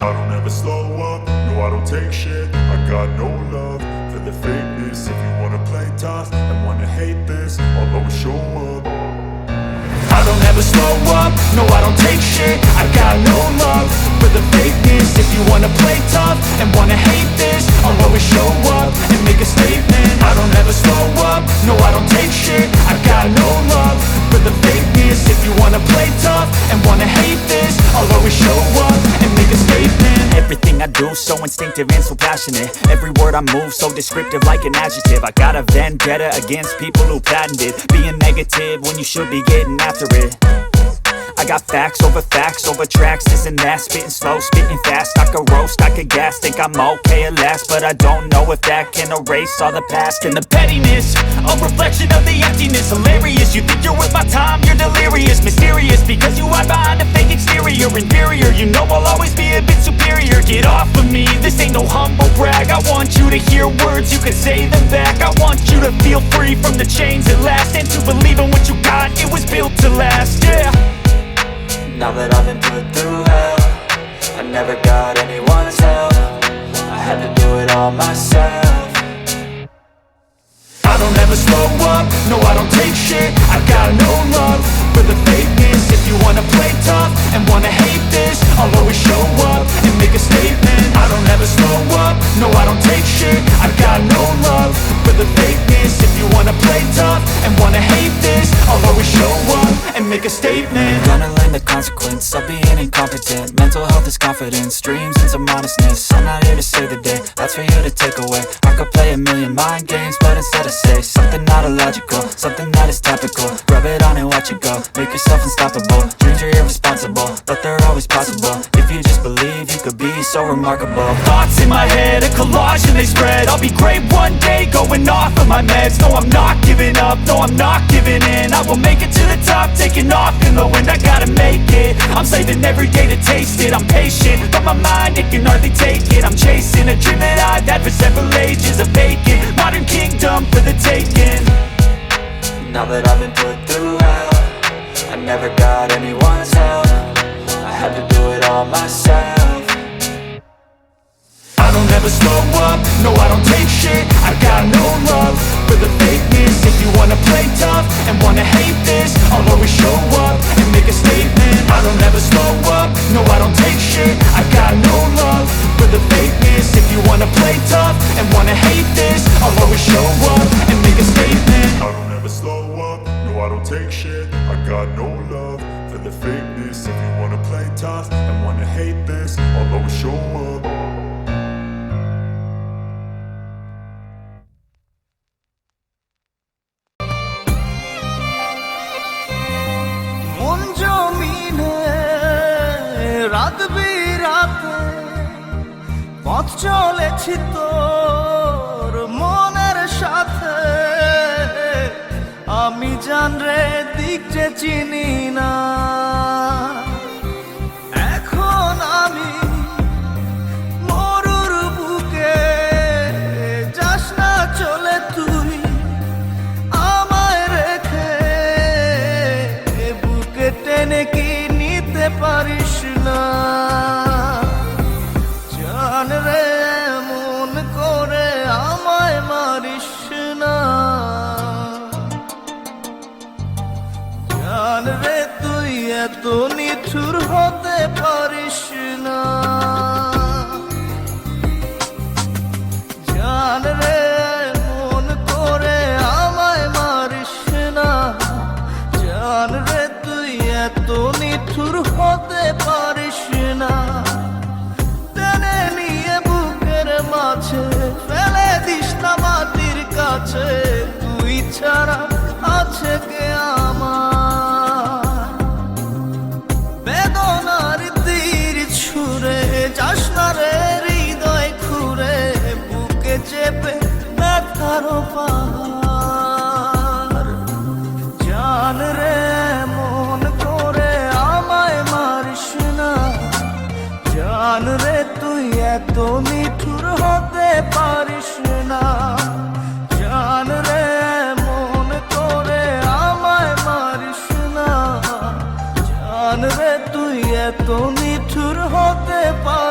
I don't ever slow up, no I don't take shit. I got no love for the fakeness. If you wanna play tough and wanna hate this, I'll always show up. I don't ever slow up, no I don't take shit. I got no love for the fakeness. If you wanna play tough and wanna hate this, I'll always show up and make a statement. I don't ever slow up, no I don't take shit. I got no love for the fakeness. If you wanna play tough and wanna hate this, I'll always show up and make a statement. Everything I do so instinctive and so passionate. Every word I move so descriptive like an adjective. I got a vendetta against people who patented being negative when you should be getting after it. I got facts over tracks, this and that. Spitting slow, spitting fast. I could roast, I could gas. Think I'm okay at last, but I don't know if that can erase all the past. And the pettiness, a reflection of the emptiness. Hilarious, you think you're worth my time, you're delirious. Mysterious, because you hide behind a fake exterior. Inferior, you know I'll always be a bit superior. Get off of me, this ain't no humble brag. I want you to hear words, you can say them back. I want you to feel free from the chains at last, and to believe in what you got, it was built to last, yeah. Now that I've been put through hell, I never got anyone's help. I had to do it all myself. I don't ever slow up, no I don't take shit. I got no love for the fakeness. If you wanna play tough and wanna hate this, I'll always show up and make a statement. I don't ever slow up, no I don't take shit. I got no love for the fakeness. If you wanna play tough and wanna hate this, I'll always show up and make a statement. Gonna learn the consequence of being incompetent. Mental health is confidence, dreams and some modestness. I'm not here to save the day, that's for you to take away. I could play a million mind games, but instead I say something not illogical, something that is topical. Rub it on and watch it go, make yourself unstoppable. Dreams are irresponsible, but they're always possible. If you just believe, you could be so remarkable. Thoughts in my head, a collage and they spread. I'll be great one day, going off of my meds. No, I'm not giving up, no, I'm not giving in. I will make it to the top, taking off in the wind. I gotta make it, I'm saving every day to taste it. I'm patient, but my mind, it can hardly take it. I'm chasing a dream that I've had for several ages. A vacant, modern kingdom for the taking. Now that I've been put through hell, I never got anyone's help. I had to do it all myself. I don't ever slow up, no I don't take shit. I got no love for the fakeness. If you wanna play tough and wanna hate this, I'll always show up and make a statement. I don't ever slow up, no I don't take shit. I got no love for the fakeness. If you wanna play tough and wanna hate this, I'll always show up and make a statement. I don't ever slow up, no I don't take shit. I got no love for the fakeness. If you wanna play tough and wanna hate this, I'll always show up. মন জমিনে রাত বিরাতে পথ চলেছি তোর মনের সাথে। আমি জানরে দিক যে চিনি না, এখন আমি মরুর বুকে। যাস না চলে তুই আমায় রেখে, বুকে টেনে কি নিতে পারিস না। জান রে মন করে আমায় মারিস না। জান রে তুই এত নিঠুর হতে পারিস না। জান রে মন করে আমায় মারিস না। জান রে তুই এত নিঠুর হতে পারিস না। টেনে নিয়ে বুকের মাঝে ফেলে দিস না মাটির কাছে। তুই ছাড়া আছে কে আমার? বেদনার তীর ছুঁড়ে যাস না রে হৃদয় খুঁড়ে, বুকে চেপে ব্যথার পাহাড়। জান রে মন করে আমায় মারিস না। জান রে তুই এত নিঠুর হতে পারিস না। জান রে মন করে আমায় মারিস না। জান রে তুই এত নিঠুর হতে পারিস